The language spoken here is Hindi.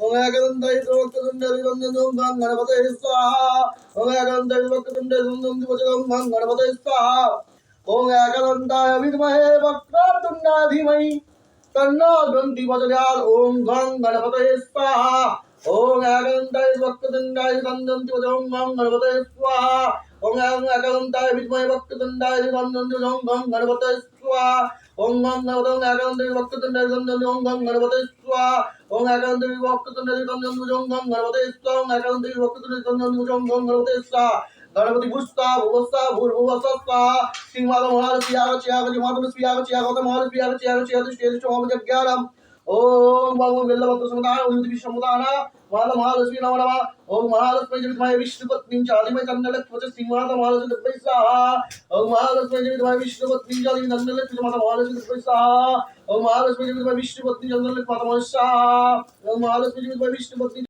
ओम एकदंताय वक्रतुंडाय वक्रतुंडाय गणपतये स्वाहा ओम एकदंताय वक्रतुंडाय वक्रतुंडाय गणपतये स्वाहा ओम एकदंताय विद्महे वक्रतुंडाय धीमहि तन्नो दन्ति प्रचोदयात् ओम गणपतये स्वाहा ओम एकदंताय वक्रतुंडाय वक्रतुंडाय गणपतये स्वाहा ओम एकदंताय विद्महे वक्रतुंडाय वक्रतुंडाय गणपतये स्वाहा ओम गणपतये वक्रतुंडाय वक्रतुंडाय गणपतये स्वाहा ओम एकदंताय वक्रतुंडाय वक्रतुंडाय गणपतये स्वाहा ओम एकदंताय वक्रतुंडाय वक्रतुंडाय गणपतये स्वाहा गणपति पुष्पा भुवस्ता भूर्भुवस्ता सिंहाद महारथी आगच्छ आगच्छ मातुलसी आगच्छ आगच्छ महारथी आगच्छ आगच्छ यतिष्ठेष्ठ होमज्ञानम् ओम भगवान बिल्लवत्त समुदाय उन्नति विश्वमुदान माता महालक्ष्मी नमो नमः ओम महालक्ष्मी जगतमय विष्णुपत्नी चालिमय चंदनलक्ष्मी सिंहाद महालक्ष्मी पैसा ओम महालक्ष्मी जगतमय विष्णुपत्नी चालिमय चंदनलक्ष्मी माता महालक्ष्मी पैसा ओम महालक्ष्मी जगतमय विष्णुपत्नी चंदनलक्ष्मी माता महालक्ष्मी ओम महालक्ष्मी जगतमय विष्णुपत्नी